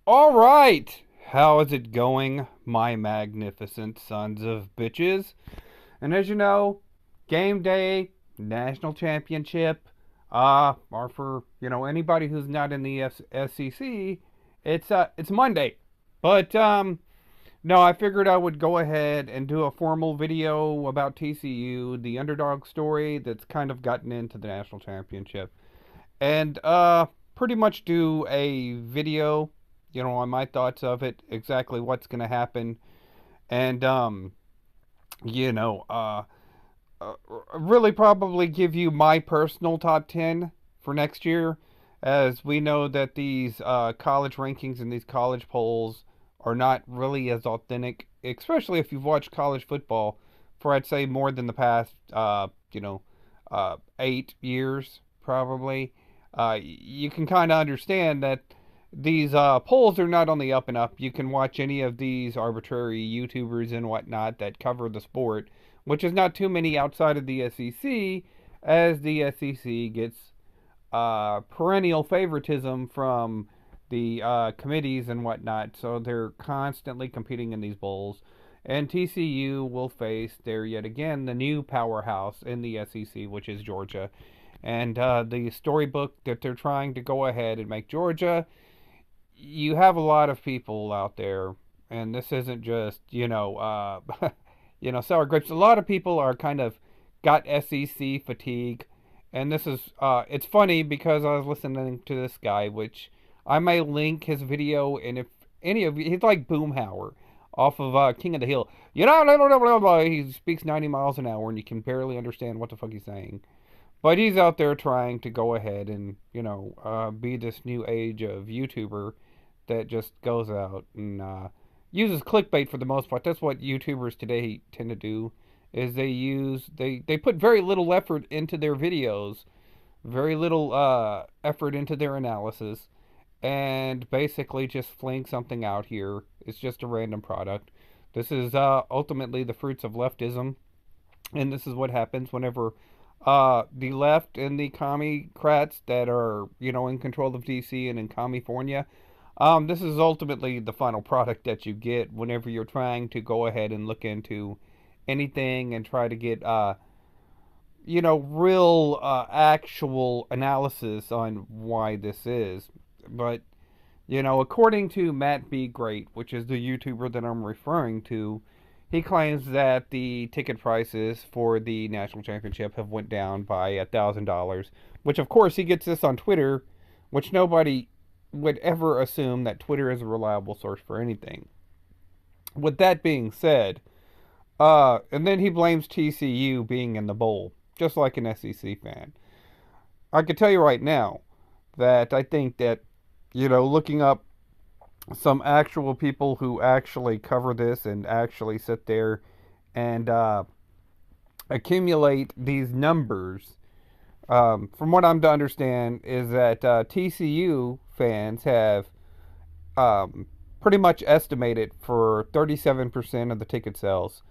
All right. How is it going, my magnificent sons of bitches? And as you know, game day, national championship, or for, anybody who's not in the SEC, it's Monday. But no, I figured I would go ahead and do a formal video about TCU, the underdog story that's kind of gotten into the national championship. And pretty much do a video, on my thoughts of it, exactly what's going to happen, and you know, uh, uh, really probably give you my personal top 10 for next year, as we know that these college rankings and these college polls are not really as authentic, especially if you've watched college football for, I'd say, more than the past, 8 years, probably. You can kind of understand that these polls are not on the up and up. You can watch any of these arbitrary YouTubers and whatnot that cover the sport, which is not too many outside of the SEC, as the SEC gets perennial favoritism from the committees and whatnot. So they're constantly competing in these bowls. And TCU will face there yet again the new powerhouse in the SEC, which is Georgia. And the storybook that they're trying to go ahead and make Georgia, you have a lot of people out there, and this isn't just sour grapes. A lot of people are kind of got SEC fatigue, and this is it's funny because I was listening to this guy, which I may link his video, and if any of you, he's like Boomhauer off of King of the Hill. Blah, blah, blah, blah. He speaks 90 miles an hour, and you can barely understand what the fuck he's saying. But he's out there trying to go ahead and, be this new age of YouTuber that just goes out and uses clickbait for the most part. That's what YouTubers today tend to do. Is they put very little effort into their videos, very little effort into their analysis, and basically just fling something out here. It's just a random product. This is ultimately the fruits of leftism, and this is what happens whenever the left and the commie-crats that are, in control of DC and in California. This is ultimately the final product that you get whenever you're trying to go ahead and look into anything and try to get, real, actual analysis on why this is. But, according to Matt B. Great, which is the YouTuber that I'm referring to, he claims that the ticket prices for the national championship have went down by $1,000, which of course he gets this on Twitter, which nobody would ever assume that Twitter is a reliable source for anything. With that being said, and then he blames TCU being in the bowl, just like an SEC fan. I could tell you right now that I think that, looking up some actual people who actually cover this and actually sit there and accumulate these numbers. From what I'm to understand, is that TCU fans have pretty much estimated for 37% of the ticket sales,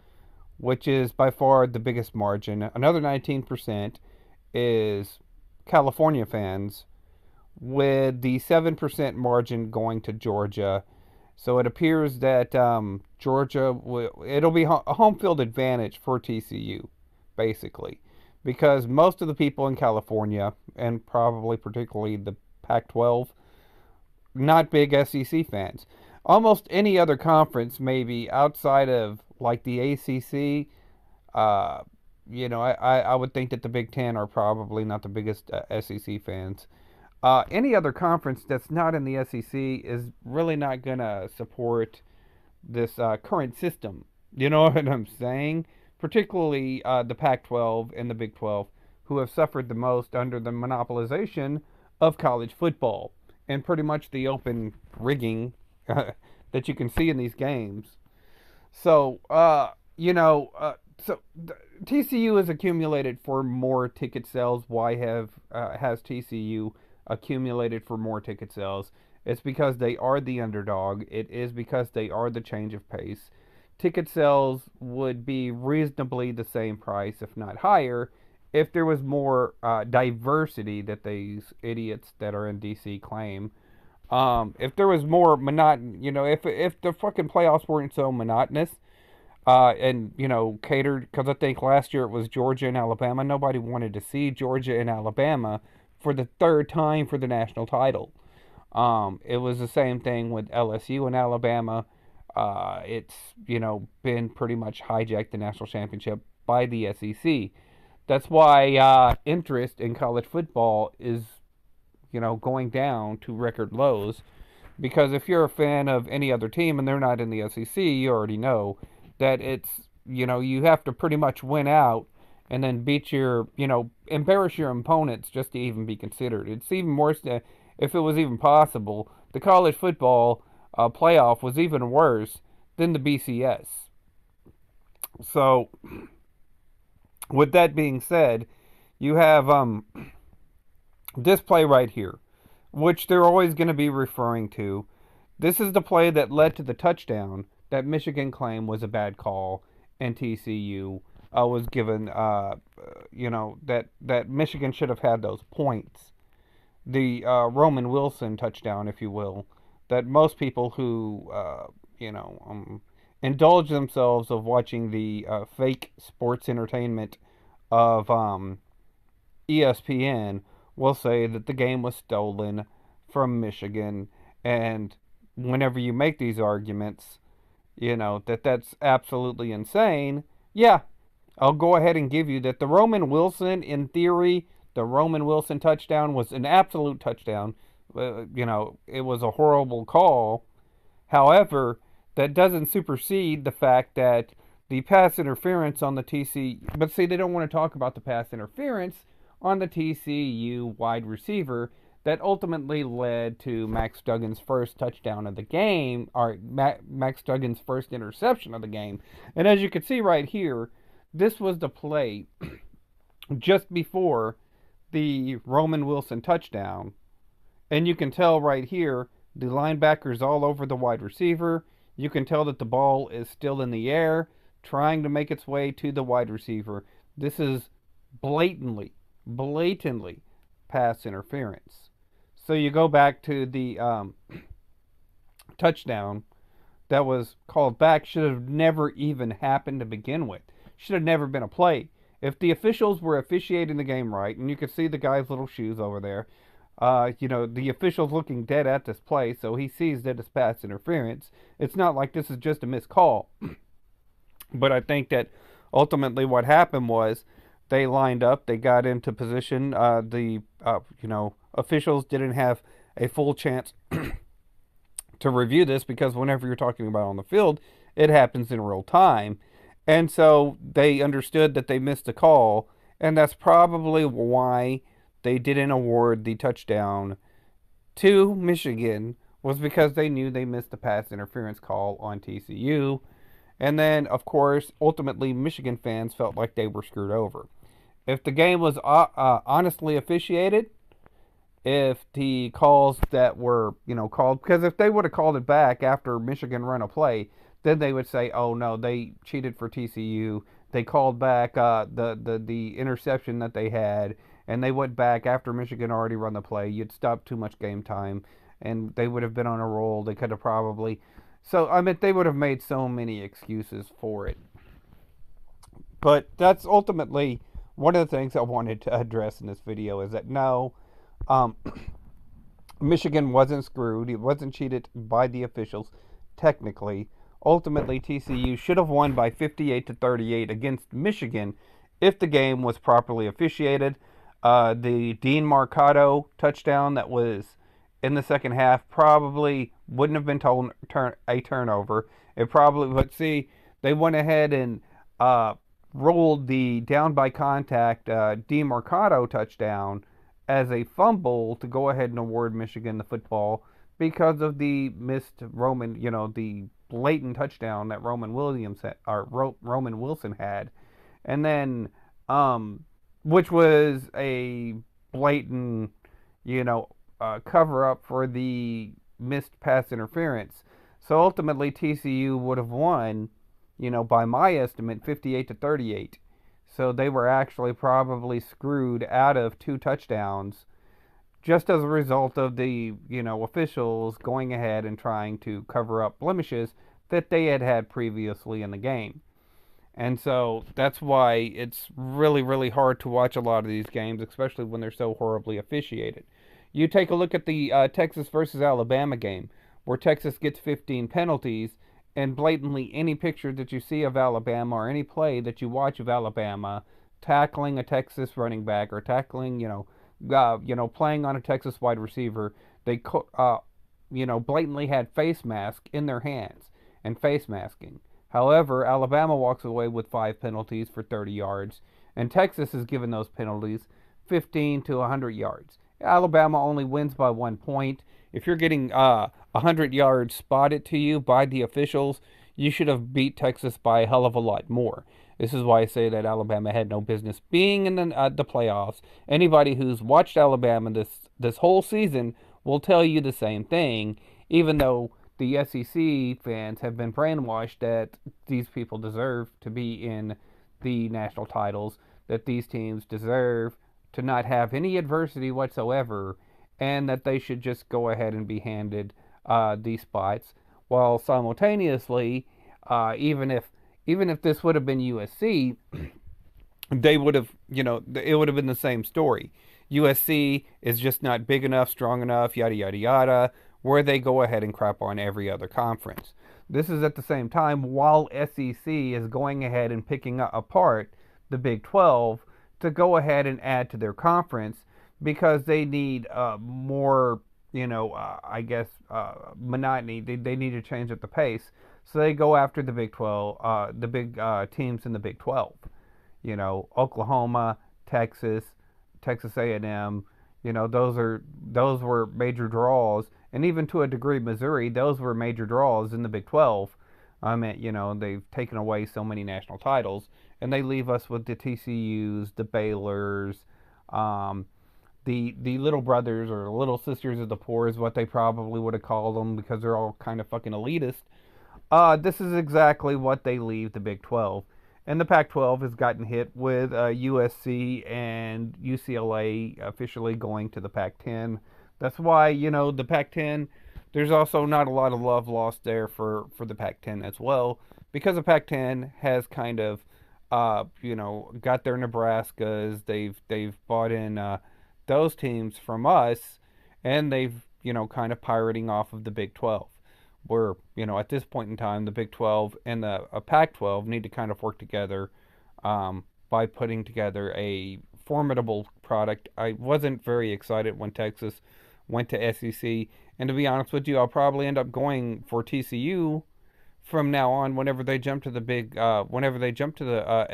which is by far the biggest margin. Another 19% is California fans, with the 7% margin going to Georgia. So it appears that Georgia, it'll be a home field advantage for TCU, basically, because most of the people in California, and probably particularly the Pac 12, not big SEC fans. Almost any other conference, maybe outside of like the ACC, I would think that the Big Ten are probably not the biggest SEC fans. Any other conference that's not in the SEC is really not going to support this current system. You know what I'm saying? Particularly the Pac 12 and the Big 12, who have suffered the most under the monopolization of college football and pretty much the open rigging that you can see in these games. So, TCU has accumulated for more ticket sales. Why has TCU accumulated for more ticket sales? It's because they are the underdog. It is because they are the change of pace. Ticket sales would be reasonably the same price, if not higher, if there was more diversity that these idiots that are in DC claim. If there was more if the fucking playoffs weren't so monotonous, and catered, because I think last year it was Georgia and Alabama. Nobody wanted to see Georgia and Alabama for the third time for the national title. It was the same thing with LSU and Alabama. It's been pretty much hijacked the national championship by the SEC. That's why interest in college football is going down to record lows. Because if you're a fan of any other team and they're not in the SEC, you already know that it's you have to pretty much win out and then beat embarrass your opponents just to even be considered. It's even worse than if it was even possible. The college football playoff was even worse than the BCS. So, with that being said, you have this play right here, which they're always going to be referring to. This is the play that led to the touchdown that Michigan claimed was a bad call, and TCU was given, that Michigan should have had those points. The Roman Wilson touchdown, if you will, that most people who, indulge themselves of watching the fake sports entertainment of ESPN will say that the game was stolen from Michigan. And whenever you make these arguments, that's absolutely insane. Yeah, I'll go ahead and give you that the Roman Wilson, in theory, the Roman Wilson touchdown was an absolute touchdown. It was a horrible call. However, that doesn't supersede the fact that the pass interference on the TCU. But see, they don't want to talk about the pass interference on the TCU wide receiver that ultimately led to Max Duggan's first touchdown of the game, or Max Duggan's first interception of the game. And as you can see right here, this was the play just before the Roman Wilson touchdown. And you can tell right here, the linebacker's all over the wide receiver. You can tell that the ball is still in the air, trying to make its way to the wide receiver. This is blatantly pass interference. So you go back to the touchdown that was called back, should have never even happened to begin with. Should have never been a play. If the officials were officiating the game right, and you could see the guy's little shoes over there, the official's looking dead at this play, so he sees that it's pass interference. It's not like this is just a missed call. But I think that ultimately what happened was they lined up, they got into position. The officials didn't have a full chance to review this, because whenever you're talking about on the field, it happens in real time. And so they understood that they missed a call, and that's probably why they didn't award the touchdown to Michigan, was because they knew they missed the pass interference call on TCU. And then, of course, ultimately, Michigan fans felt like they were screwed over. If the game was honestly officiated, if the calls that were, called, because if they would have called it back after Michigan run a play, then they would say, oh no, they cheated for TCU. They called back the interception that they had, and they went back after Michigan already run the play. You'd stop too much game time, and they would have been on a roll. They could have probably... So, they would have made so many excuses for it. But that's ultimately one of the things I wanted to address in this video, is that no, Michigan wasn't screwed. It wasn't cheated by the officials, technically. Ultimately, TCU should have won by 58-38 against Michigan if the game was properly officiated. The Dean Marcado touchdown that was in the second half probably wouldn't have been a turnover. It probably, but see, they went ahead and rolled the down by contact Dean Marcado touchdown as a fumble to go ahead and award Michigan the football, because of the missed the blatant touchdown that Roman Wilson had, and then which was a blatant cover up for the missed pass interference. So ultimately, TCU would have won, by my estimate, 58-38. So they were actually probably screwed out of 2 touchdowns just as a result of the officials going ahead and trying to cover up blemishes that they had had previously in the game. And so that's why it's really, really hard to watch a lot of these games, especially when they're so horribly officiated. You take a look at the Texas versus Alabama game, where Texas gets 15 penalties, and blatantly any picture that you see of Alabama or any play that you watch of Alabama tackling a Texas running back or tackling, playing on a Texas wide receiver, they, blatantly had face mask in their hands and face masking. However, Alabama walks away with 5 penalties for 30 yards, and Texas is given those penalties 15 to 100 yards. Alabama only wins by 1 point. If you're getting 100 yards spotted to you by the officials, you should have beat Texas by a hell of a lot more. This is why I say that Alabama had no business being in the playoffs. Anybody who's watched Alabama this whole season will tell you the same thing, even though the SEC fans have been brainwashed that these people deserve to be in the national titles, that these teams deserve to not have any adversity whatsoever, and that they should just go ahead and be handed these spots. While simultaneously, even if this would have been USC, they would have, it would have been the same story. USC is just not big enough, strong enough, yada, yada, yada, where they go ahead and crap on every other conference. This is at the same time while SEC is going ahead and picking apart the Big 12 to go ahead and add to their conference because they need more, monotony. They need to change at the pace. So they go after the Big 12, the big teams in the Big 12. Oklahoma, Texas, Texas A&M. Those were major draws, and even to a degree, Missouri. Those were major draws in the Big 12. I mean, they've taken away so many national titles, and they leave us with the TCUs, the Baylors, the little brothers or little sisters of the poor is what they probably would have called them because they're all kind of fucking elitist. This is exactly what they leave the Big 12. And the Pac 12 has gotten hit with USC and UCLA officially going to the Pac 10. That's why, the Pac 10, there's also not a lot of love lost there for the Pac 10 as well, because the Pac 10 has kind of, got their Nebraskas. They've bought in those teams from us, and they've, kind of pirating off of the Big 12. Where, at this point in time, the Big 12 and the Pac 12 need to kind of work together by putting together a formidable product. I wasn't very excited when Texas went to SEC, and to be honest with you, I'll probably end up going for TCU from now on whenever they jump to the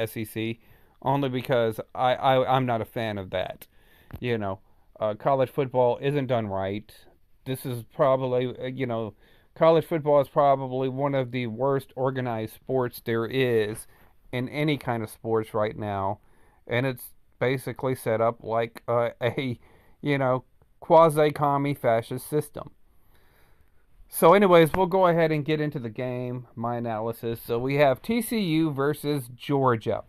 SEC, only because I'm not a fan of that. College football isn't done right. This is probably, college football is probably one of the worst organized sports there is in any kind of sports right now, and it's basically set up like a quasi-commie fascist system. So, anyways, we'll go ahead and get into the game, my analysis. So we have TCU versus Georgia.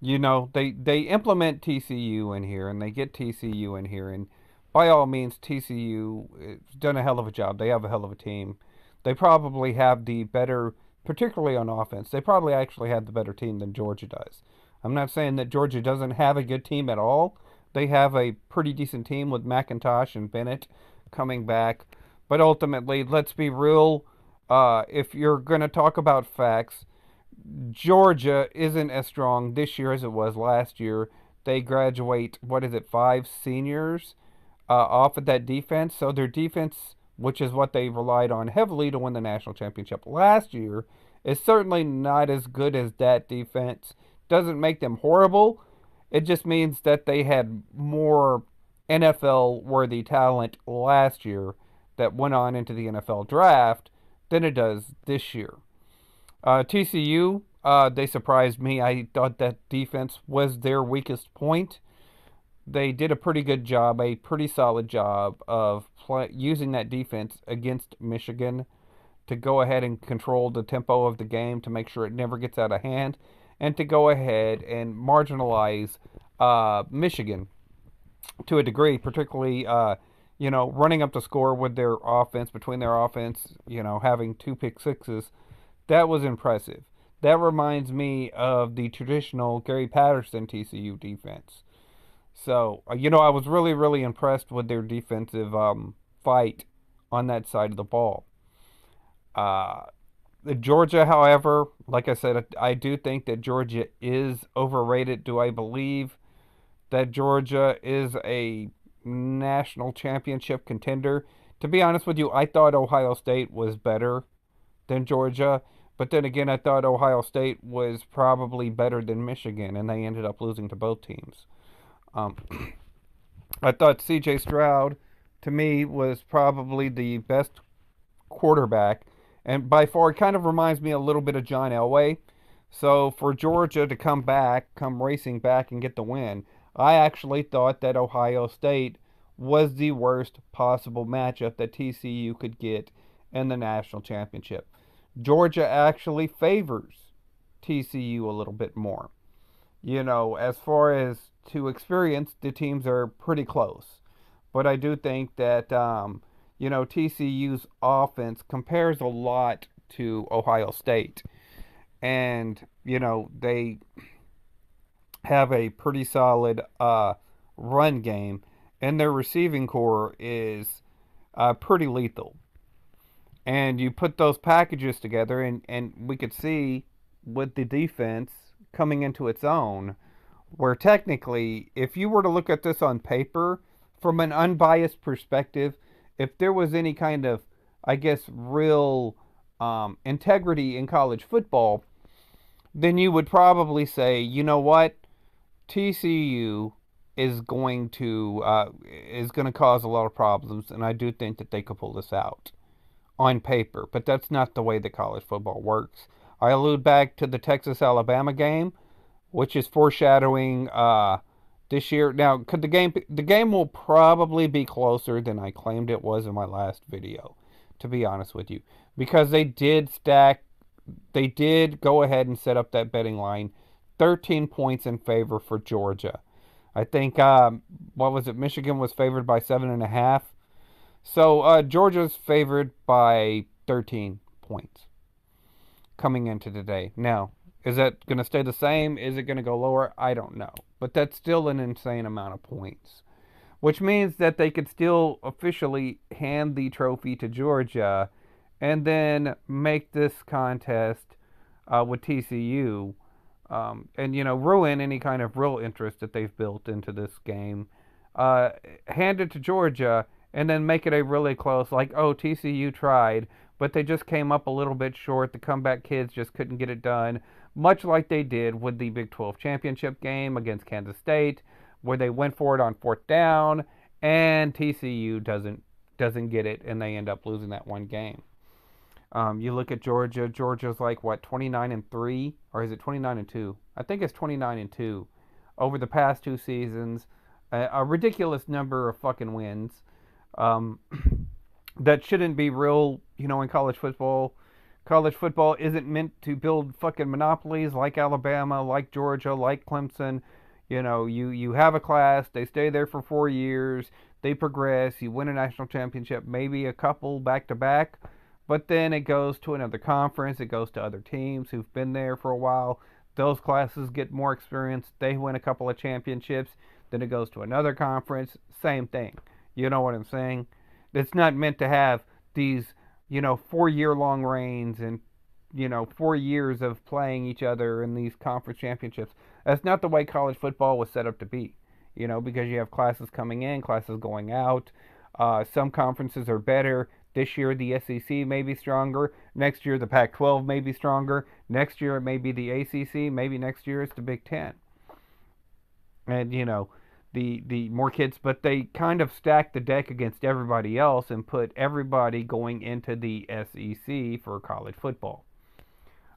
They implement TCU in here, and they get TCU in here, and by all means, TCU has done a hell of a job. They have a hell of a team. They probably have the better, particularly on offense, they probably actually have the better team than Georgia does. I'm not saying that Georgia doesn't have a good team at all. They have a pretty decent team with McIntosh and Bennett coming back. But ultimately, let's be real. If you're going to talk about facts, Georgia isn't as strong this year as it was last year. They graduate, 5 seniors off of that defense. So their defense, which is what they relied on heavily to win the national championship last year, is certainly not as good as that defense. Doesn't make them horrible. It just means that they had more NFL-worthy talent last year that went on into the NFL draft than it does this year. TCU, they surprised me. I thought that defense was their weakest point. They did a pretty good job, a pretty solid job of using that defense against Michigan to go ahead and control the tempo of the game to make sure it never gets out of hand, and to go ahead and marginalize Michigan. to a degree, particularly running up the score with their offense, between their offense, having two pick sixes. That was impressive. That reminds me of the traditional Gary Patterson TCU defense. So, I was really, really impressed with their defensive fight on that side of the ball. Uh, Georgia, however, like I said, I do think that Georgia is overrated. Do I believe that Georgia is a national championship contender? To be honest with you, I thought Ohio State was better than Georgia, but then again, I thought Ohio State was probably better than Michigan, and they ended up losing to both teams. Um, I thought C.J. Stroud, to me, was probably the best quarterback, and by far, it kind of reminds me a little bit of John Elway. So for Georgia to come back, come racing back and get the win, I actually thought that Ohio State was the worst possible matchup that TCU could get in the national championship. Georgia actually favors TCU a little bit more. As far as to experience, the teams are pretty close. But I do think that, TCU's offense compares a lot to Ohio State. And, they have a pretty solid run game. And their receiving core is pretty lethal. And you put those packages together, and we could see with the defense coming into its own, where technically, if you were to look at this on paper from an unbiased perspective, if there was any kind of, I guess, real integrity in college football, then you would probably say, you know what, TCU is going to cause a lot of problems, and I do think that they could pull this out on paper, but that's not the way that college football works. I allude back to the Texas Alabama game, which is foreshadowing this year. Now, could the game will probably be closer than I claimed it was in my last video, to be honest with you, because they did go ahead and set up that betting line, 13 points in favor for Georgia. I think what was it? Michigan was favored by 7.5. So Georgia's favored by 13 points coming into today. Now, is that going to stay the same? Is it going to go lower? I don't know. But that's still an insane amount of points, which means that they could still officially hand the trophy to Georgia and then make this contest with TCU and, ruin any kind of real interest that they've built into this game. Hand it to Georgia and then make it a really close, like, oh, TCU tried, but they just came up a little bit short. The comeback kids just couldn't get it done, much like they did with the Big 12 championship game against Kansas State, where they went for it on fourth down, and TCU doesn't get it, and they end up losing that one game. You look at Georgia. Georgia's like what, 29-3, or is it 29-2? I think it's 29-2 over the past two seasons. A ridiculous number of fucking wins. Um, that shouldn't be real, in college football. College football isn't meant to build fucking monopolies like Alabama, like Georgia, like Clemson. You have a class, they stay there for 4 years, they progress, you win a national championship, maybe a couple back to back, but then it goes to another conference, it goes to other teams who've been there for a while. Those classes get more experience, they win a couple of championships, then it goes to another conference, same thing. You know what I'm saying? It's not meant to have these, 4 year long reigns and, 4 years of playing each other in these conference championships. That's not the way college football was set up to be, because you have classes coming in, classes going out. Some conferences are better. This year, the SEC may be stronger. Next year, the Pac 12 may be stronger. Next year, it may be the ACC. Maybe next year, it's the Big Ten. And, the more kids, but they kind of stack the deck against everybody else and put everybody going into the SEC for college football.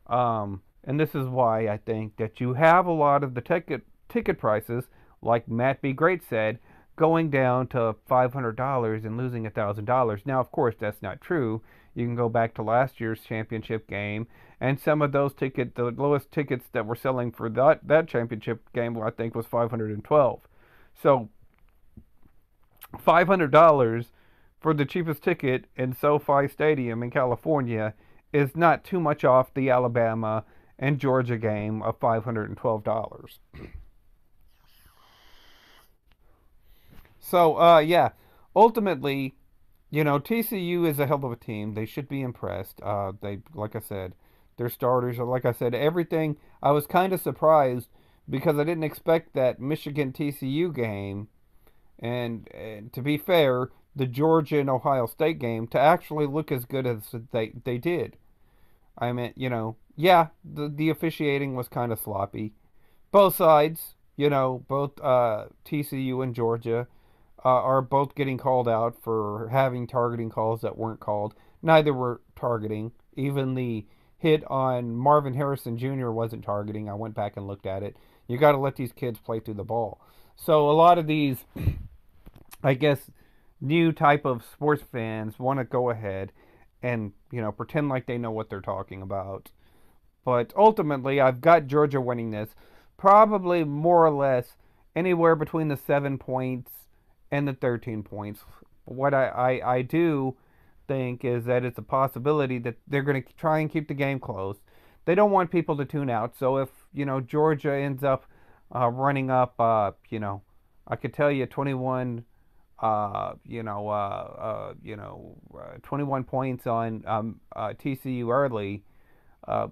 And this is why I think that you have a lot of the ticket prices, like Matt B. Great said, going down to $500 and losing $1,000. Now, of course, that's not true. You can go back to last year's championship game, and some of those tickets, the lowest tickets that were selling for that championship game, I think, was $512. So $500 for the cheapest ticket in SoFi Stadium in California is not too much off the Alabama and Georgia game of $512. So, yeah, ultimately, TCU is a hell of a team. They should be impressed. Like I said, their starters are, like I said, everything. I was kind of surprised because I didn't expect that Michigan TCU game, and to be fair, the Georgia and Ohio State game to actually look as good as they did. I mean, yeah, the officiating was kind of sloppy. Both sides, both TCU and Georgia are both getting called out for having targeting calls that weren't called. Neither were targeting. Even the hit on Marvin Harrison Jr. wasn't targeting. I went back and looked at it. You got to let these kids play through the ball. So a lot of these, I guess, new type of sports fans want to go ahead and pretend like they know what they're talking about. But ultimately, I've got Georgia winning this, probably more or less anywhere between the 7 points and the 13 points. What I do think is that it's a possibility that they're going to try and keep the game close. They don't want people to tune out. So if Georgia ends up running up, I could tell you 21 21 points on TCU early. Uh,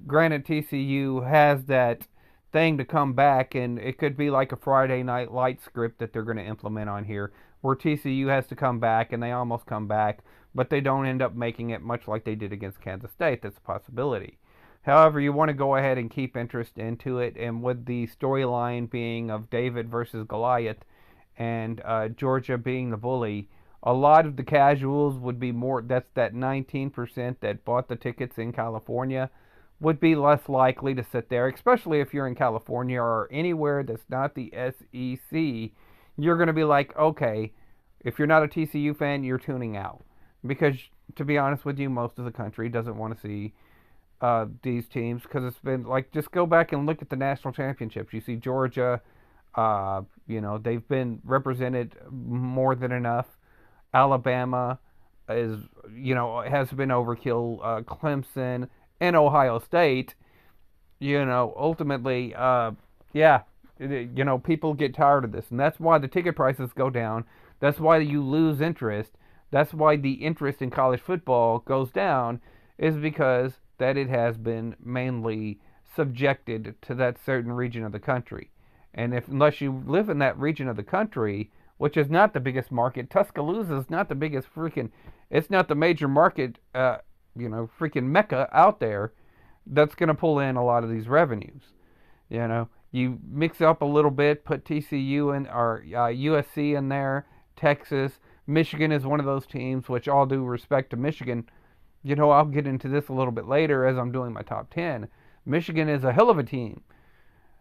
Granted, TCU has that thing to come back, and it could be like a Friday Night Light script that they're going to implement on here, where TCU has to come back, and they almost come back, but they don't end up making it much like they did against Kansas State. That's a possibility. However, you want to go ahead and keep interest into it, and with the storyline being of David versus Goliath, and Georgia being the bully, a lot of the casuals would be more. That's that 19% that bought the tickets in California would be less likely to sit there, especially if you're in California or anywhere that's not the SEC. You're going to be like, okay, if you're not a TCU fan, you're tuning out. Because, to be honest with you, most of the country doesn't want to see these teams because it's been like, just go back and look at the national championships. You see Georgia, they've been represented more than enough. Alabama is, has been overkill. Clemson and Ohio State, ultimately, yeah, people get tired of this, and that's why the ticket prices go down. That's why you lose interest. That's why the interest in college football goes down, is because that it has been mainly subjected to that certain region of the country. And unless you live in that region of the country, which is not the biggest market, Tuscaloosa is not the biggest freaking, it's not the major market, freaking mecca out there that's going to pull in a lot of these revenues. You mix up a little bit, put TCU in, or USC in there, Texas. Michigan is one of those teams, which all due respect to Michigan, I'll get into this a little bit later as I'm doing my top 10. Michigan is a hell of a team.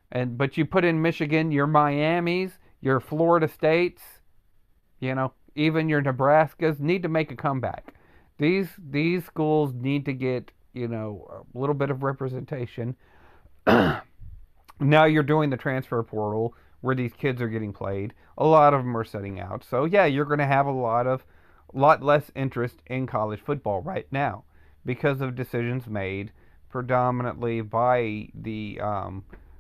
But you put in Michigan, your Miamis, your Florida States, even your Nebraskas need to make a comeback. These schools need to get, a little bit of representation. Now you're doing the transfer portal where these kids are getting played. A lot of them are setting out. So yeah, you're going to have a lot less interest in college football right now because of decisions made predominantly by the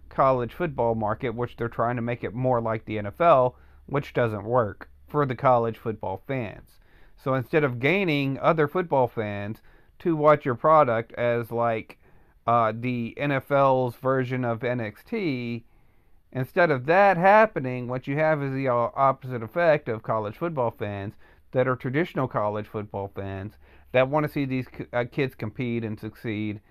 college football market, which they're trying to make it more like the NFL, which doesn't work for the college football fans. So instead of gaining other football fans to watch your product as like the NFL's version of NXT, instead of that happening, what you have is the opposite effect of college football fans that are traditional college football fans that want to see these kids compete and succeed,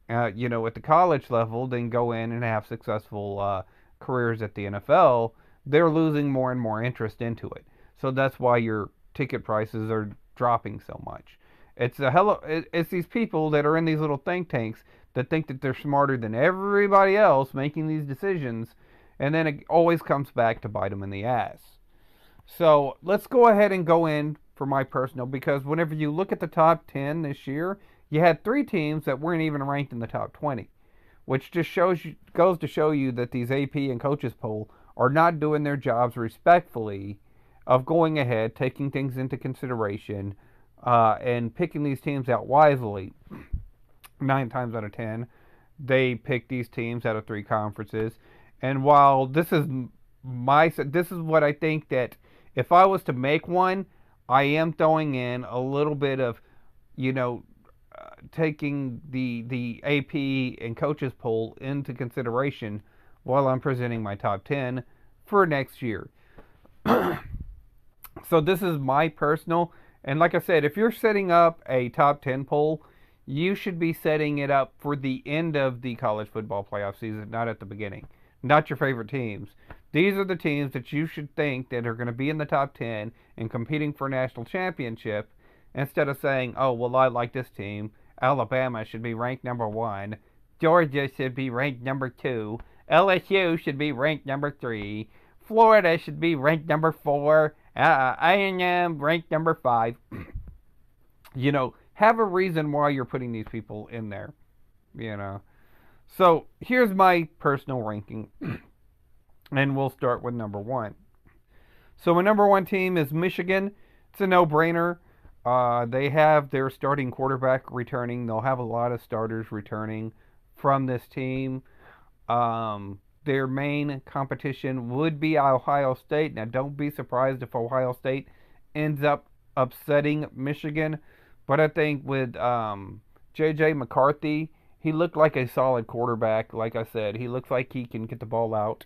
at the college level, then go in and have successful careers at the NFL. They're losing more and more interest into it. So that's why your ticket prices are dropping so much. It's these people that are in these little think tanks that think that they're smarter than everybody else making these decisions, and then it always comes back to bite them in the ass. So let's go ahead and go in for my personal, because whenever you look at the top 10 this year, you had 3 teams that weren't even ranked in the top 20, which just goes to show you that these AP and coaches poll are not doing their jobs respectfully of going ahead, taking things into consideration, and picking these teams out wisely. 9 times out of 10, they pick these teams out of 3 conferences. And while this is what I think that if I was to make one, I am throwing in a little bit of, you know, taking the AP and coaches poll into consideration while I'm presenting my top 10 for next year. So this is my personal, and like I said, if you're setting up a top 10 poll, you should be setting it up for the end of the college football playoff season, not at the beginning. Not your favorite teams. These are the teams that you should think that are going to be in the top 10 and competing for a national championship, instead of saying, oh, well, I like this team. Alabama should be ranked number 1. Georgia should be ranked number 2. LSU should be ranked number 3. Florida should be ranked number 4. A&M ranked number 5. Have a reason why you're putting these people in there. So here's my personal ranking, and we'll start with number 1. So my number 1 team is Michigan. It's a no-brainer. They have their starting quarterback returning. They'll have a lot of starters returning from this team. Their main competition would be Ohio State. Now, don't be surprised if Ohio State ends up upsetting Michigan. But I think with J.J. McCarthy, he looked like a solid quarterback. Like I said, he looks like he can get the ball out.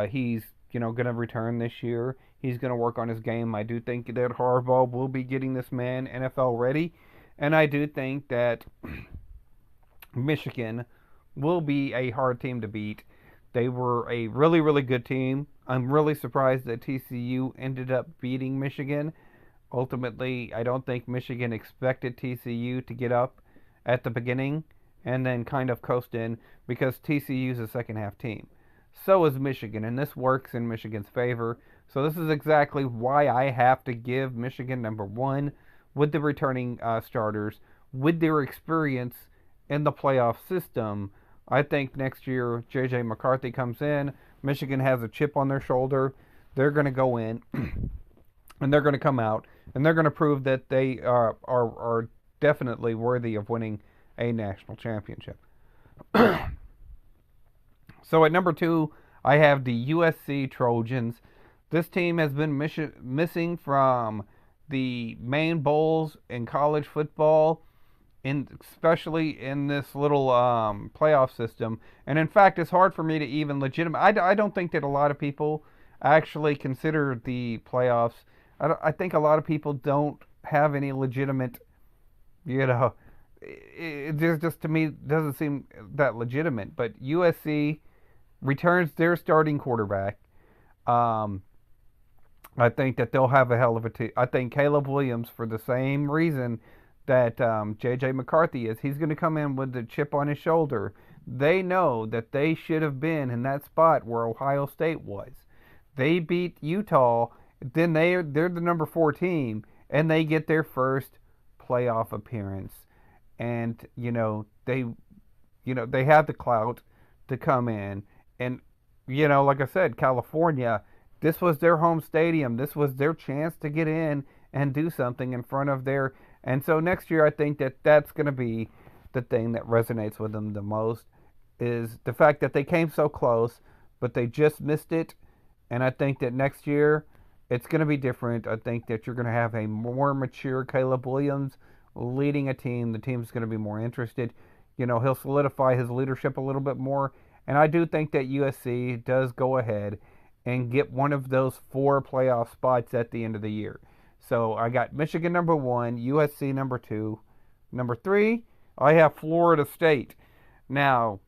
He's going to return this year. He's going to work on his game. I do think that Harbaugh will be getting this man NFL ready. And I do think that Michigan will be a hard team to beat. They were a really, really good team. I'm really surprised that TCU ended up beating Michigan. Ultimately, I don't think Michigan expected TCU to get up at the beginning and then kind of coast in, because TCU is a second half team. So is Michigan, and this works in Michigan's favor. So this is exactly why I have to give Michigan number 1 with the returning starters, with their experience in the playoff system. I think next year J.J. McCarthy comes in. Michigan has a chip on their shoulder. They're going to go in, and they're going to come out, and they're going to prove that they are definitely worthy of winning a national championship. So at number 2, I have the USC Trojans. This team has been missing from the main bowls in college football, especially in this little playoff system. And in fact, it's hard for me to even I don't think that a lot of people actually consider the playoffs. I think a lot of people don't have any legitimate, it just to me doesn't seem that legitimate. But USC returns their starting quarterback. I think that they'll have a hell of a team. I think Caleb Williams, for the same reason that J.J. McCarthy is, he's going to come in with the chip on his shoulder. They know that they should have been in that spot where Ohio State was. They beat Utah, then they're the number 4 team, and they get their first playoff appearance. And they have the clout to come in, and like I said, California, this was their home stadium. This was their chance to get in and do something in front of their. And so next year, I think that that's going to be the thing that resonates with them the most, is the fact that they came so close, but they just missed it. And I think that next year, it's going to be different. I think that you're going to have a more mature Caleb Williams leading a team. The team's going to be more interested. He'll solidify his leadership a little bit more. And I do think that USC does go ahead and get one of those 4 playoff spots at the end of the year. So I got Michigan number 1, USC number 2. Number 3, I have Florida State. Now,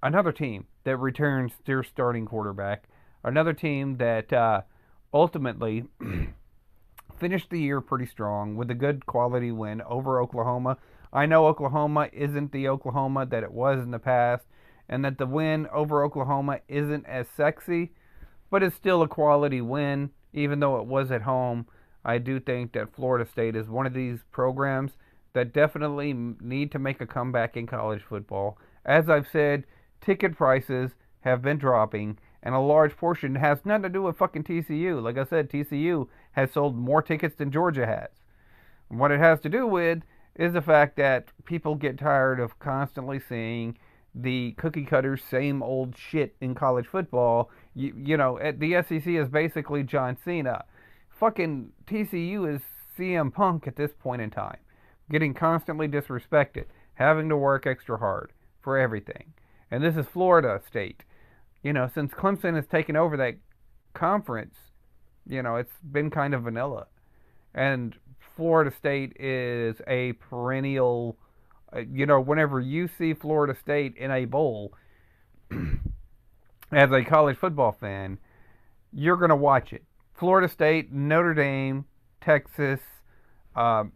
another team that returns their starting quarterback. Another team that ultimately finished the year pretty strong with a good quality win over Oklahoma. I know Oklahoma isn't the Oklahoma that it was in the past, and that the win over Oklahoma isn't as sexy, but it's still a quality win, even though it was at home. I do think that Florida State is one of these programs that definitely need to make a comeback in college football. As I've said, ticket prices have been dropping, and a large portion has nothing to do with fucking TCU. Like I said, TCU has sold more tickets than Georgia has. What it has to do with is the fact that people get tired of constantly seeing the cookie cutter same old shit in college football. The SEC is basically John Cena. Fucking TCU is CM Punk at this point in time, getting constantly disrespected, having to work extra hard for everything. And this is Florida State. Since Clemson has taken over that conference, it's been kind of vanilla. And Florida State is a perennial, whenever you see Florida State in a bowl as a college football fan, you're going to watch it. Florida State, Notre Dame, Texas,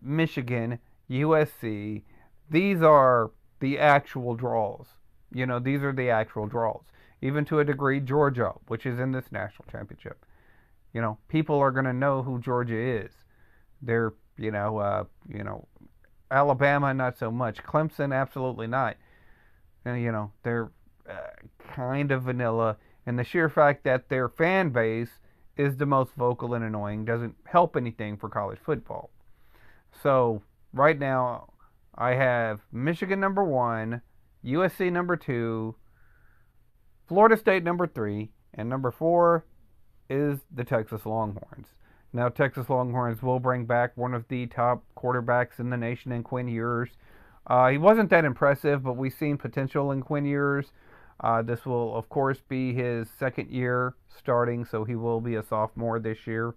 Michigan, USC, these are the actual draws. These are the actual draws. Even to a degree, Georgia, which is in this national championship. People are going to know who Georgia is. They're, Alabama, not so much. Clemson, absolutely not. They're kind of vanilla. And the sheer fact that their fan base is the most vocal and annoying doesn't help anything for college football. So, right now, I have Michigan number 1, USC number 2, Florida State number 3, and number 4 is the Texas Longhorns. Now, Texas Longhorns will bring back one of the top quarterbacks in the nation in Quinn Ewers. He wasn't that impressive, but we've seen potential in Quinn Ewers. This will, of course, be his second year starting, so he will be a sophomore this year.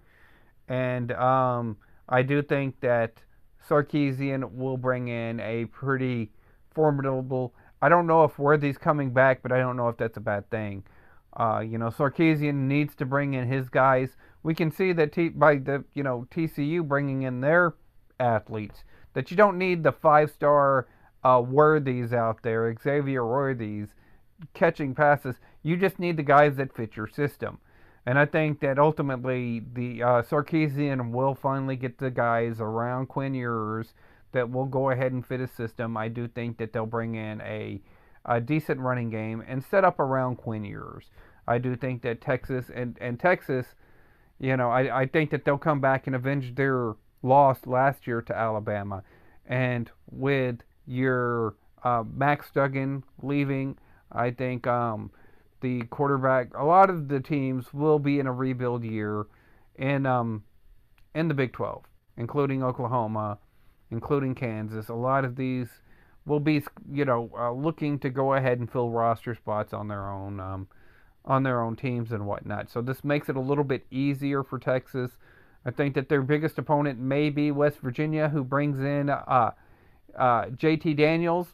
And I do think that Sarkisian will bring in a pretty formidable. I don't know if Worthy's coming back, but I don't know if that's a bad thing. Sarkisian needs to bring in his guys. We can see that by the TCU bringing in their athletes, that you don't need the 5-star Worthies out there, Xavier Worthies, catching passes. You just need the guys that fit your system. And I think that ultimately the Sarkisian will finally get the guys around Quinn Ewers that will go ahead and fit his system. I do think that they'll bring in a decent running game and set up around Quinn Ewers. I do think that Texas and Texas, I think that they'll come back and avenge their loss last year to Alabama. And with your Max Duggan leaving, I think the quarterback, a lot of the teams will be in a rebuild year in the Big 12, including Oklahoma, including Kansas. A lot of these will be, looking to go ahead and fill roster spots on their own teams and whatnot. So this makes it a little bit easier for Texas. I think that their biggest opponent may be West Virginia, who brings in JT Daniels.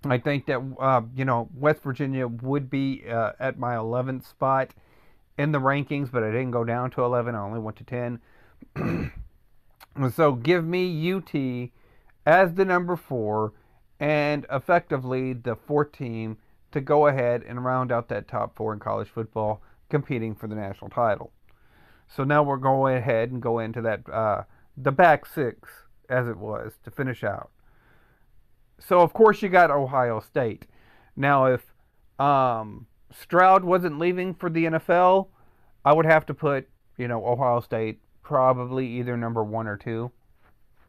I think that West Virginia would be at my 11th spot in the rankings, but I didn't go down to 11. I only went to 10. So give me UT as the number 4 and effectively the 4th team to go ahead and round out that top 4 in college football, competing for the national title. So now we're going ahead and go into that the back 6, as it was, to finish out. So, of course, you got Ohio State. Now, if Stroud wasn't leaving for the NFL, I would have to put, Ohio State probably either number 1 or 2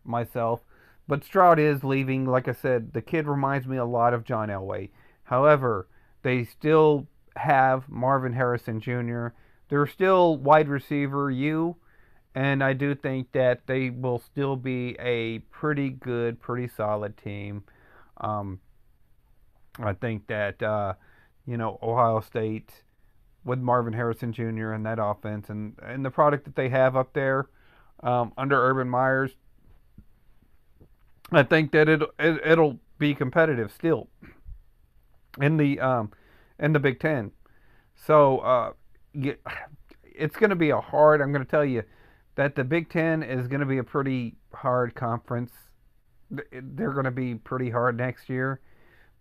myself. But Stroud is leaving. Like I said, the kid reminds me a lot of John Elway. However, they still have Marvin Harrison Jr. They're still wide receiver U, and I do think that they will still be a pretty good, pretty solid team. I think that, Ohio State with Marvin Harrison Jr. and that offense and the product that they have up there under Urban Myers, I think that it'll be competitive still in the Big Ten. So it's going to be I'm going to tell you that the Big Ten is going to be a pretty hard conference. They're going to be pretty hard next year.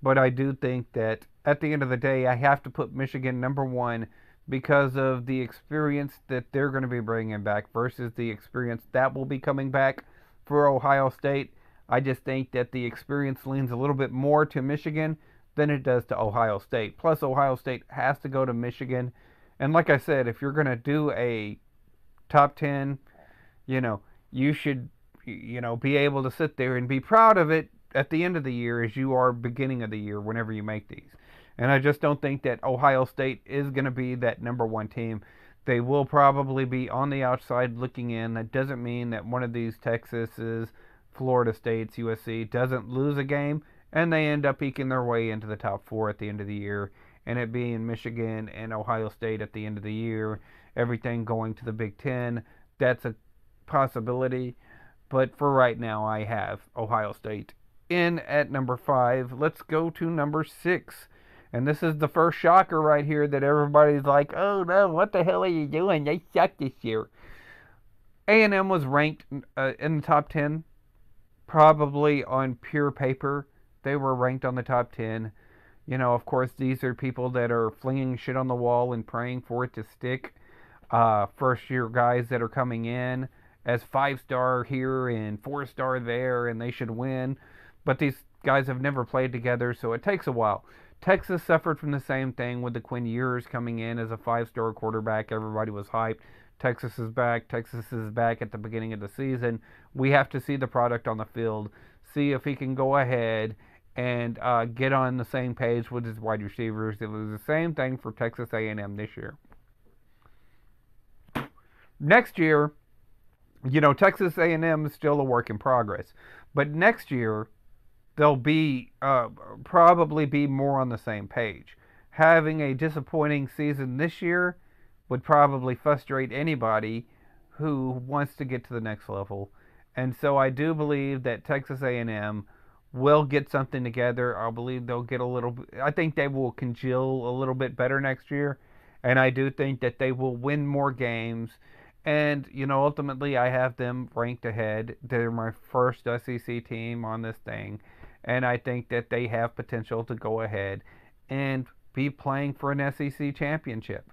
But I do think that at the end of the day, I have to put Michigan number 1 because of the experience that they're going to be bringing back versus the experience that will be coming back for Ohio State. I just think that the experience leans a little bit more to Michigan than it does to Ohio State. Plus, Ohio State has to go to Michigan And like I said, if you're going to do a top 10, you know, you should, be able to sit there and be proud of it at the end of the year as you are beginning of the year whenever you make these. And I just don't think that Ohio State is going to be that number one team. They will probably be on the outside looking in. That doesn't mean that one of these Texases, Florida States, USC doesn't lose a game and they end up eking their way into the top four at the end of the year. And it being Michigan and Ohio State at the end of the year, everything going to the Big Ten. That's a possibility. But for right now, I have Ohio State in at number 5. Let's go to number 6. And this is the first shocker right here that everybody's like, oh no, what the hell are you doing? They suck this year. A&M was ranked in the top 10, probably on pure paper. They were ranked on the top 10. Of course, these are people that are flinging shit on the wall and praying for it to stick. First year guys that are coming in as 5-star here and 4-star there, and they should win. But these guys have never played together, so it takes a while. Texas suffered from the same thing with the Quinn Ewers coming in as a 5-star quarterback. Everybody was hyped. Texas is back. Texas is back at the beginning of the season. We have to see the product on the field, see if he can go ahead and get on the same page with his wide receivers. It was the same thing for Texas A&M this year. Next year, Texas A&M is still a work in progress, but next year they'll be probably be more on the same page. Having a disappointing season this year would probably frustrate anybody who wants to get to the next level. And so I do believe that Texas A&M will get something together. I believe they'll get a little. I think they will congeal a little bit better next year, and I do think that they will win more games. And ultimately, I have them ranked ahead. They're my first SEC team on this thing, and I think that they have potential to go ahead and be playing for an SEC championship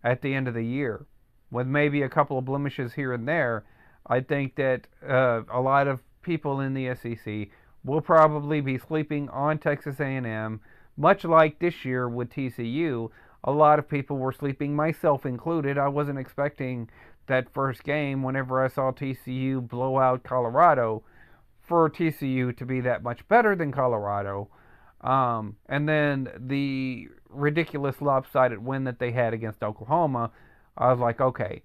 at the end of the year, with maybe a couple of blemishes here and there. I think that a lot of people in the SEC will probably be sleeping on Texas A&M, much like this year with TCU. A lot of people were sleeping, myself included. I wasn't expecting that first game whenever I saw TCU blow out Colorado for TCU to be that much better than Colorado. And then the ridiculous lopsided win that they had against Oklahoma, I was like, okay,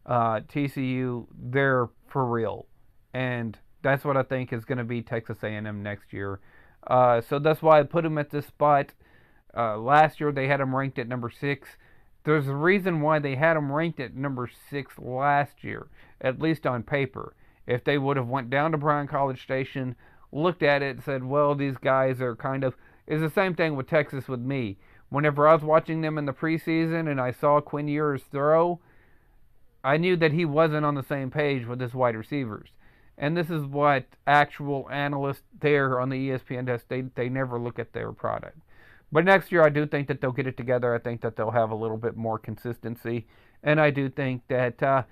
TCU, they're for real. And that's what I think is going to be Texas A&M next year. So that's why I put them at this spot. Last year they had them ranked at number 6. There's a reason why they had them ranked at number 6 last year, at least on paper. If they would have went down to Bryan College Station, looked at it and said, well, these guys are kind of... It's the same thing with Texas with me. Whenever I was watching them in the preseason and I saw Quinn Ewers throw, I knew that he wasn't on the same page with his wide receivers. And this is what actual analysts there on the ESPN desk, they never look at their product. But next year, I do think that they'll get it together. I think that they'll have a little bit more consistency. And I do think that,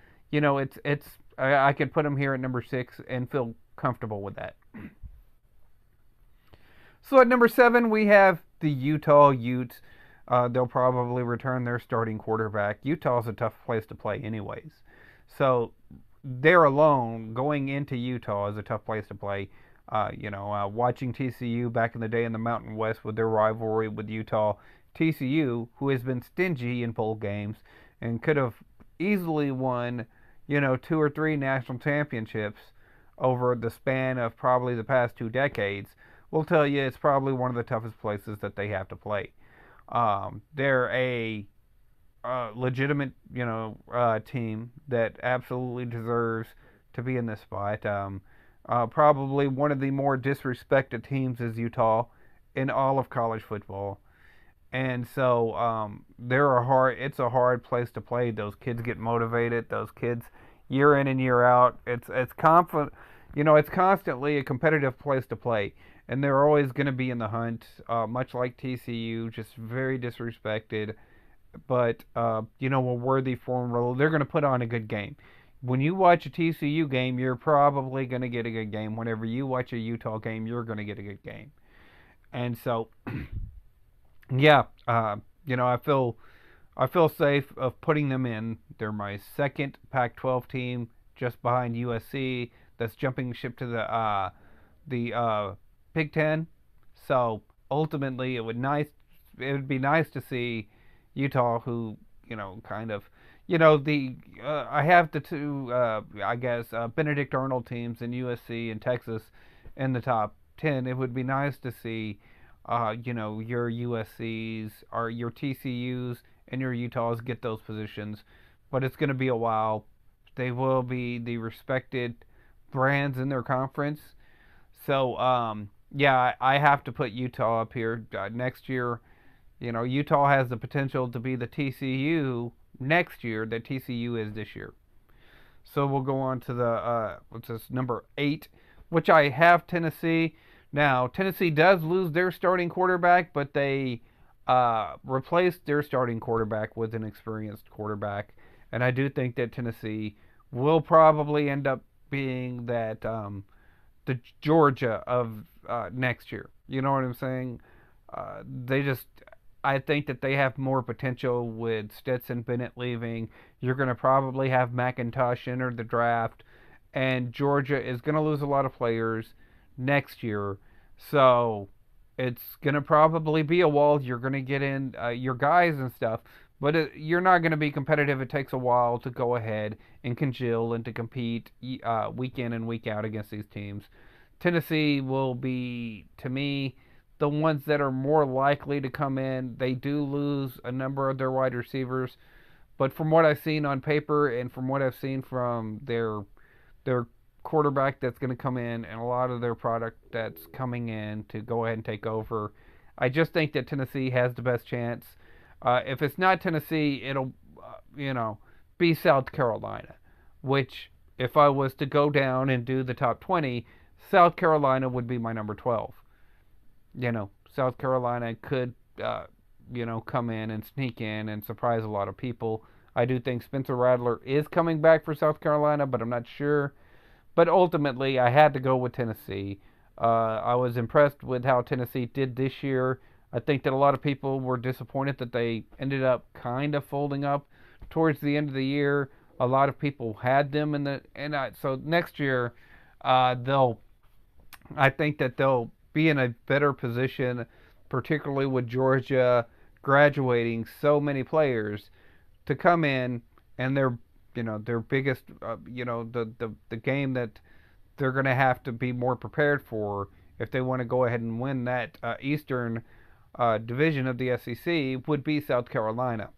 I could put them here at number 6 and feel comfortable with that. So at number 7, we have the Utah Utes. They'll probably return their starting quarterback. Utah's a tough place to play anyways. So they're alone going into Utah is a tough place to play. Watching TCU back in the day in the Mountain West with their rivalry with Utah, TCU, who has been stingy in bowl games and could have easily won, 2 or 3 national championships over the span of probably the past 2 decades, will tell you it's probably one of the toughest places that they have to play. They're a legitimate, team that absolutely deserves to be in this spot. Probably one of the more disrespected teams is Utah in all of college football, and so it's a hard place to play. Those kids get motivated. Those kids, year in and year out, it's constantly a competitive place to play, and they're always going to be in the hunt, much like TCU, just very disrespected. But a worthy form. They're going to put on a good game. When you watch a TCU game, you're probably going to get a good game. Whenever you watch a Utah game, you're going to get a good game. And so, I I feel safe of putting them in. They're my second Pac-12 team, just behind USC. That's jumping ship to the Big Ten. So ultimately, it would be nice to see Utah, who kind of the I have the two I guess Benedict Arnold teams in USC and Texas in the top 10. It would be nice to see your USCs or your TCUs and your Utahs get those positions, but it's going to be a while. They will be the respected brands in their conference. So yeah, I have to put Utah up here next year. Utah has the potential to be the TCU next year that TCU is this year. So we'll go on to the what's this number 8, which I have Tennessee. Now Tennessee does lose their starting quarterback, but they replaced their starting quarterback with an experienced quarterback, and I do think that Tennessee will probably end up being that the Georgia of next year. You know what I'm saying? They just I think that they have more potential with Stetson Bennett leaving. You're going to probably have McIntosh enter the draft, and Georgia is going to lose a lot of players next year. So it's going to probably be a wall. You're going to get in your guys and stuff, but you're not going to be competitive. It takes a while to go ahead and congeal and to compete week in and week out against these teams. Tennessee will be, to me, the ones that are more likely to come in. They do lose a number of their wide receivers, but from what I've seen on paper and from what I've seen from their quarterback that's going to come in and a lot of their product that's coming in to go ahead and take over, I just think that Tennessee has the best chance. If it's not Tennessee, it'll be South Carolina, which if I was to go down and do the top 20, South Carolina would be my number 12. South Carolina could, come in and sneak in and surprise a lot of people. I do think Spencer Rattler is coming back for South Carolina, but I'm not sure. But ultimately, I had to go with Tennessee. I was impressed with how Tennessee did this year. I think that a lot of people were disappointed that they ended up kind of folding up towards the end of the year. A lot of people had them so next year, I think that they'll be in a better position, particularly with Georgia graduating so many players to come in and their biggest the game that they're going to have to be more prepared for if they want to go ahead and win that Eastern division of the SEC would be South Carolina.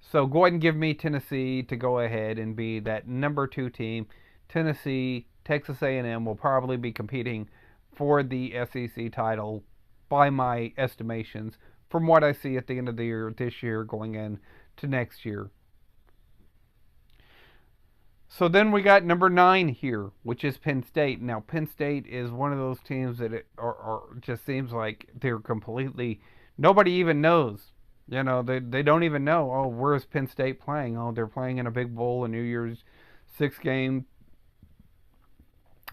So go ahead and give me Tennessee to go ahead and be that number 2 team. Tennessee, Texas A&M will probably be competing for the SEC title by my estimations from what I see at the end of the year this year going into next year. So then we got number 9 here, which is Penn State. Now Penn State is one of those teams that are just seems like they're completely nobody even knows. They don't even know. Oh, where's Penn State playing? Oh, they're playing in a big bowl, a New Year's 6 game.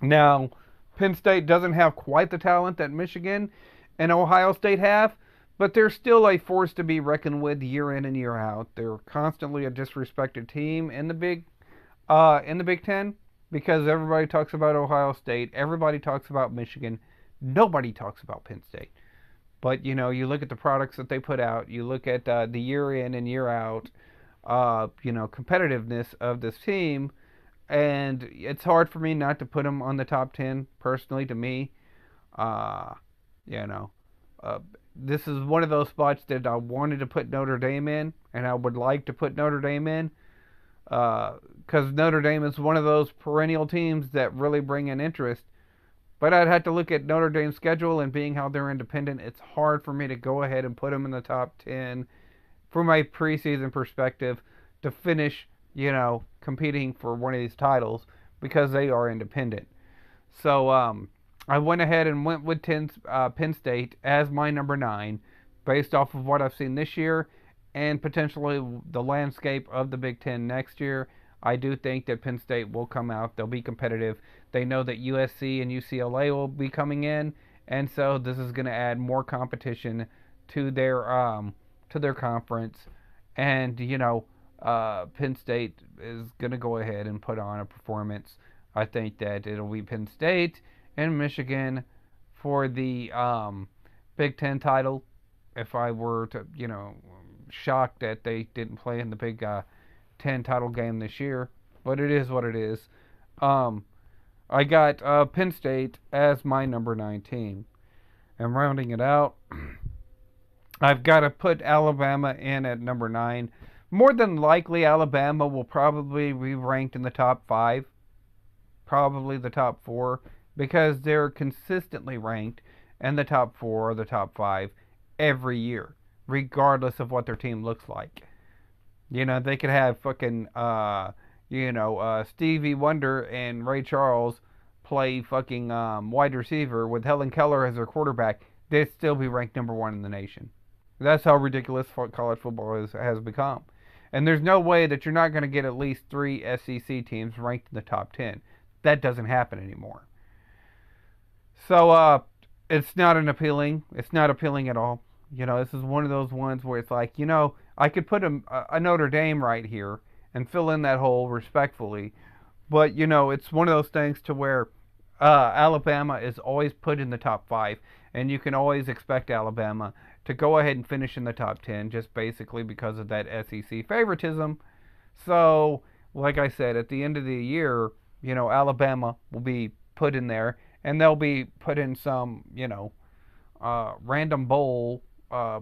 Now Penn State doesn't have quite the talent that Michigan and Ohio State have, but they're still a force to be reckoned with year in and year out. They're constantly a disrespected team in the Big Ten because everybody talks about Ohio State, everybody talks about Michigan, nobody talks about Penn State. But you look at the products that they put out, you look at the year in and year out, competitiveness of this team. And it's hard for me not to put them on the top 10, personally, to me. This is one of those spots that I wanted to put Notre Dame in, and I would like to put Notre Dame in, because Notre Dame is one of those perennial teams that really bring in interest. But I'd have to look at Notre Dame's schedule and being how they're independent. It's hard for me to go ahead and put them in the top 10 from my preseason perspective to finish competing for one of these titles because they are independent. So I went ahead and went with Penn State as my number 9 based off of what I've seen this year and potentially the landscape of the Big Ten next year. I do think that Penn State will come out. They'll be competitive. They know that USC and UCLA will be coming in, and so this is going to add more competition to their conference. And, Penn State is going to go ahead and put on a performance. I think that it'll be Penn State and Michigan for the Big Ten title. If I were to, shocked that they didn't play in the Big Ten title game this year, but it is what it is. Um, I got Penn State as my number 19. And rounding it out, I've got to put Alabama in at number 9. More than likely, Alabama will probably be ranked in the top 5, probably the top 4, because they're consistently ranked in the top 4 or the top 5 every year, regardless of what their team looks like. They could have fucking, Stevie Wonder and Ray Charles play fucking wide receiver with Helen Keller as their quarterback. They'd still be ranked number 1 in the nation. That's how ridiculous college football has become. And there's no way that you're not going to get at least 3 SEC teams ranked in the top 10. That doesn't happen anymore. So it's not an appealing. It's not appealing at all. This is one of those ones where it's like, I could put a Notre Dame right here and fill in that hole respectfully. But, it's one of those things to where Alabama is always put in the top 5. And you can always expect Alabama to go ahead and finish in the top 10 just basically because of that SEC favoritism. So, like I said, at the end of the year, Alabama will be put in there and they'll be put in some, random bowl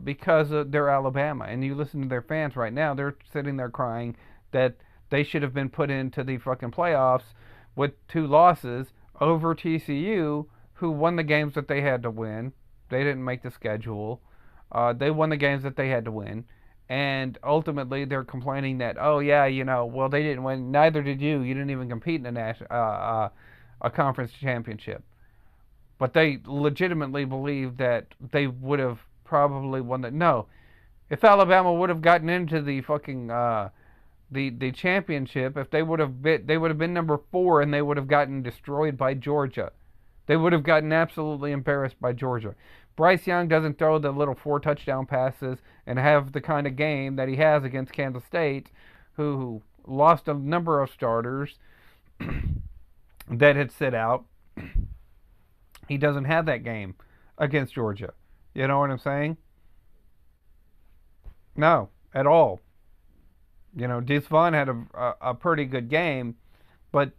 because they're Alabama. And you listen to their fans right now, they're sitting there crying that they should have been put into the fucking playoffs with 2 losses over TCU, who won the games that they had to win. They didn't make the schedule. They won the games that they had to win. And ultimately, they're complaining that, oh, yeah, well, they didn't win. Neither did you. You didn't even compete in a conference championship. But they legitimately believe that they would have probably won the. No. If Alabama would have gotten into the fucking the championship, if they would have been number 4 and they would have gotten destroyed by Georgia. They would have gotten absolutely embarrassed by Georgia. Bryce Young doesn't throw the little 4 touchdown passes and have the kind of game that he has against Kansas State, who lost a number of starters that had sit out. He doesn't have that game against Georgia. You know what I'm saying? No, at all. Deuce Vaughn had a pretty good game, but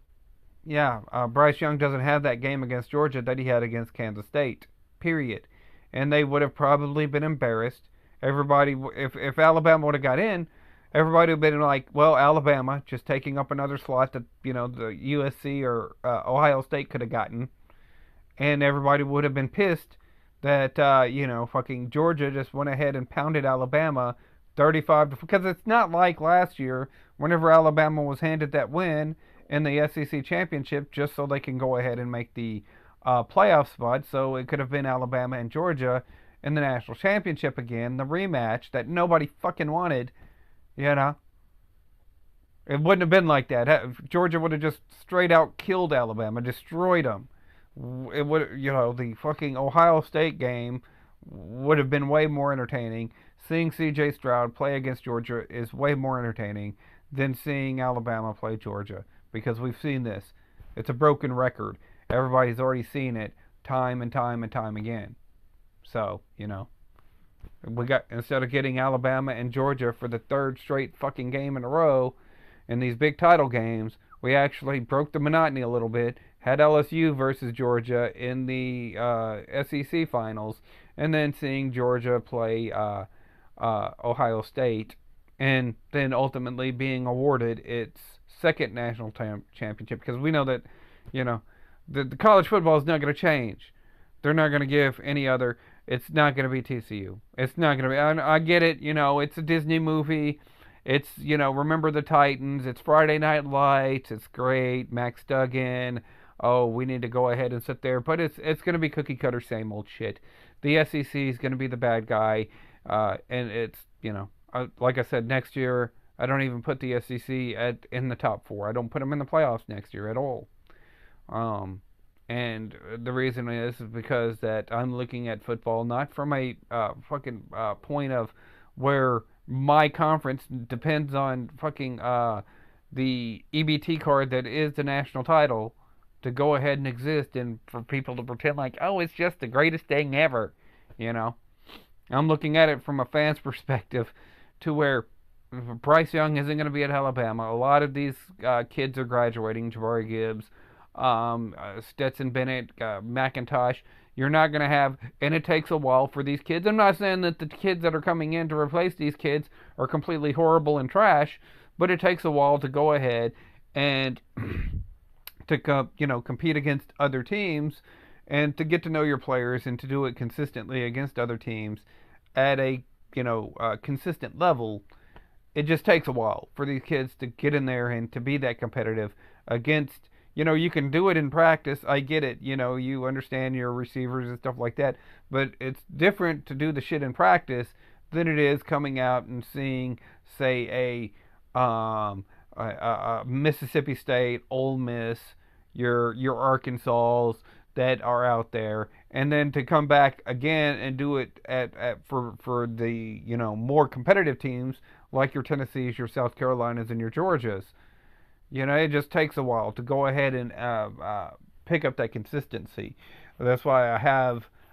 yeah, Bryce Young doesn't have that game against Georgia that he had against Kansas State. Period. And they would have probably been embarrassed. Everybody, if Alabama would have got in, everybody would have been like, well, Alabama just taking up another slot that the USC or Ohio State could have gotten, and everybody would have been pissed that fucking Georgia just went ahead and pounded Alabama 35 because it's not like last year whenever Alabama was handed that win in the SEC championship just so they can go ahead and make the playoff spot. So it could have been Alabama and Georgia in the national championship again, the rematch that nobody fucking wanted. It wouldn't have been like that. Georgia would have just straight out killed Alabama, destroyed them. It would, the fucking Ohio State game would have been way more entertaining. Seeing C.J. Stroud play against Georgia is way more entertaining than seeing Alabama play Georgia, because we've seen this. It's a broken record. Everybody's already seen it time and time and time again. So, we got, instead of getting Alabama and Georgia for the 3rd straight fucking game in a row in these big title games, we actually broke the monotony a little bit, had LSU versus Georgia in the SEC finals, and then seeing Georgia play Ohio State, and then ultimately being awarded its 2nd national championship, because we know that, the college football is not going to change. They're not going to give any other. It's not going to be TCU. It's not going to be. I get it. It's a Disney movie. It's, Remember the Titans. It's Friday Night Lights. It's great. Max Duggan. Oh, we need to go ahead and sit there. But it's going to be cookie cutter, same old shit. The SEC is going to be the bad guy. And it's, like I said, next year, I don't even put the SEC in the top 4. I don't put them in the playoffs next year at all. And the reason is because that I'm looking at football not from a fucking point of where my conference depends on fucking the EBT card that is the national title to go ahead and exist, and for people to pretend like, oh, it's just the greatest thing ever, you know. I'm looking at it from a fan's perspective, to where Bryce Young isn't going to be at Alabama. A lot of these kids are graduating. Jabari Gibbs, Stetson Bennett, McIntosh. You're not going to have, and it takes a while for these kids. I'm not saying that the kids that are coming in to replace these kids are completely horrible and trash, but it takes a while to go ahead and to compete against other teams, and to get to know your players, and to do it consistently against other teams at a consistent level. It just takes a while for these kids to get in there and to be that competitive against. You can do it in practice. I get it. You understand your receivers and stuff like that, but it's different to do the shit in practice than it is coming out and seeing, say, a Mississippi State, Ole Miss, your Arkansas that are out there, and then to come back again and do it for the more competitive teams like your Tennessees, your South Carolinas, and your Georgias. It just takes a while to go ahead and pick up that consistency. That's why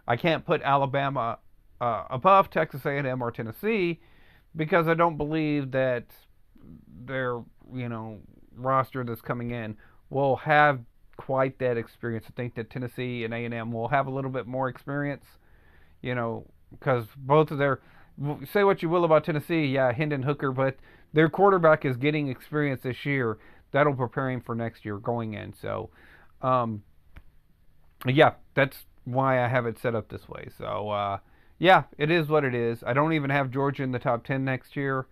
I can't put Alabama above Texas A&M or Tennessee, because I don't believe that their roster that's coming in will have quite that experience. I think that Tennessee and A&M will have a little bit more experience, because both of their, say what you will about Tennessee, yeah, Hendon Hooker, but their quarterback is getting experience this year. That'll prepare him for next year going in. So, yeah, that's why I have it set up this way. So, yeah, it is what it is. I don't even have Georgia in the top 10 next year.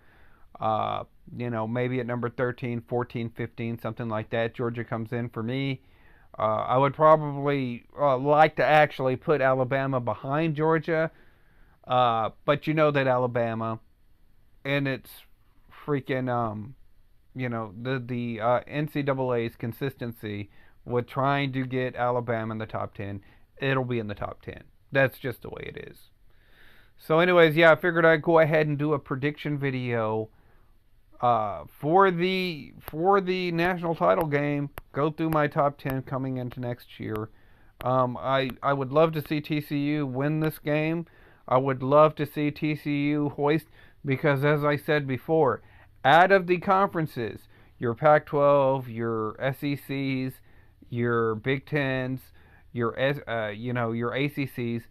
Maybe at number 13, 14, 15, something like that. Georgia comes in for me. I would probably like to actually put Alabama behind Georgia. But you know that Alabama, and its freaking, the NCAA's consistency with trying to get Alabama in the top 10, it'll be in the top 10. That's just the way it is. So anyways, yeah, I figured I'd go ahead and do a prediction video for the national title game. Go through my top 10 coming into next year. I would love to see TCU win this game. I would love to see TCU hoist, because as I said before, out of the conferences, your Pac-12, your SECs, your Big Tens, your your ACCs,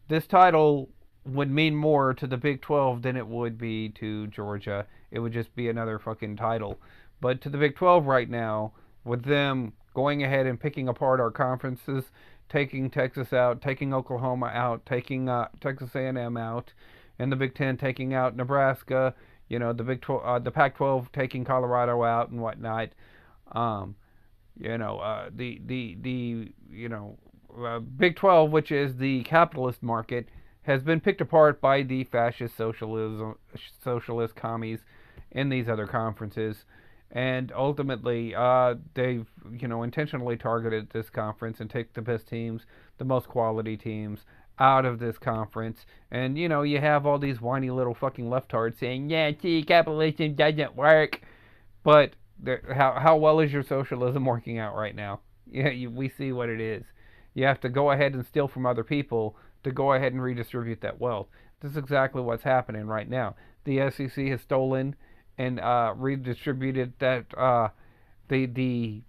this title would mean more to the Big 12 than it would be to Georgia. It would just be another fucking title. But to the Big 12 right now, with them going ahead and picking apart our conferences, taking Texas out, taking Oklahoma out, taking Texas A&M out, and the Big 10 taking out Nebraska, the Big 12, the Pac-12 taking Colorado out and whatnot. Big 12, which is the capitalist market, has been picked apart by the fascist socialist commies in these other conferences, and ultimately they've intentionally targeted this conference and take the best teams, the most quality teams out of this conference. And you have all these whiny little fucking leftards saying, yeah, see, capitalism doesn't work, but how well is your socialism working out right now? Yeah, we see what it is. You have to go ahead and steal from other people to go ahead and redistribute that wealth. This is exactly what's happening right now. The SEC has stolen and redistributed that the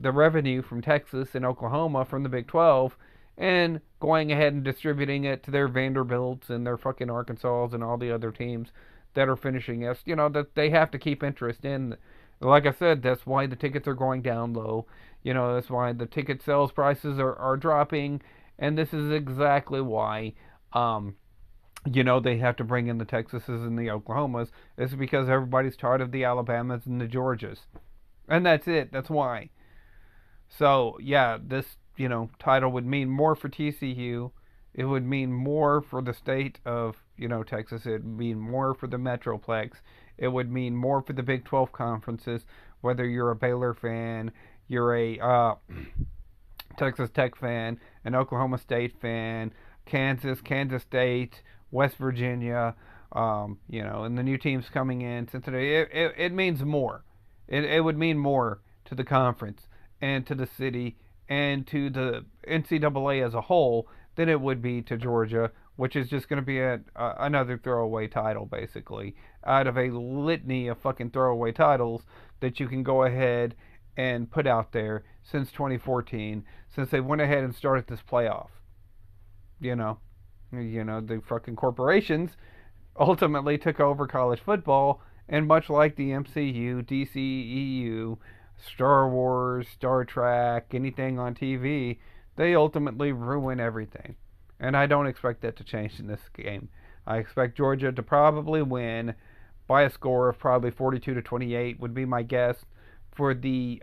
revenue from Texas and Oklahoma from the Big 12, and going ahead and distributing it to their Vanderbilts and their fucking Arkansas and all the other teams that are finishing us. That they have to keep interest in. Like I said, that's why the tickets are going down low. That's why the ticket sales prices are dropping. And this is exactly why, they have to bring in the Texases and the Oklahomas. It's because everybody's tired of the Alabamas and the Georgias. And that's it. That's why. So, yeah, this, title would mean more for TCU. It would mean more for the state of, Texas. It would mean more for the Metroplex. It would mean more for the Big 12 conferences, whether you're a Baylor fan, you're a Texas Tech fan, an Oklahoma State fan, Kansas State, West Virginia, And the new teams coming in, Cincinnati, it means more. It would mean more to the conference and to the city and to the NCAA as a whole than it would be to Georgia, which is just going to be another throwaway title, basically, out of a litany of fucking throwaway titles that you can go ahead and put out there since 2014, since they went ahead and started this playoff. You know, the fucking corporations ultimately took over college football, and much like the MCU, DCEU, Star Wars, Star Trek, anything on TV, they ultimately ruin everything. And I don't expect that to change in this game. I expect Georgia to probably win by a score of probably 42-28 would be my guess for the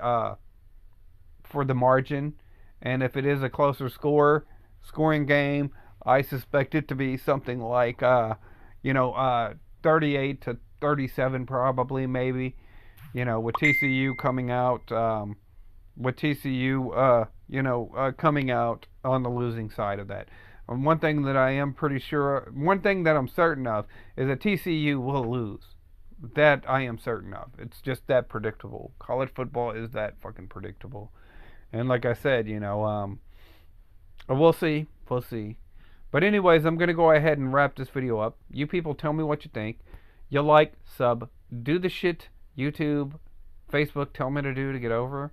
margin. And if it is a closer scoring game, I suspect it to be something like 38-37 probably, maybe. With TCU coming out, coming out on the losing side of that. And one thing that one thing that I'm certain of is that TCU will lose. That I am certain of. It's just that predictable. College football is that fucking predictable. And like I said, we'll see. We'll see. But anyways, I'm gonna go ahead and wrap this video up. You people tell me what you think. You like, sub, do the shit YouTube, Facebook tell me to do to get over.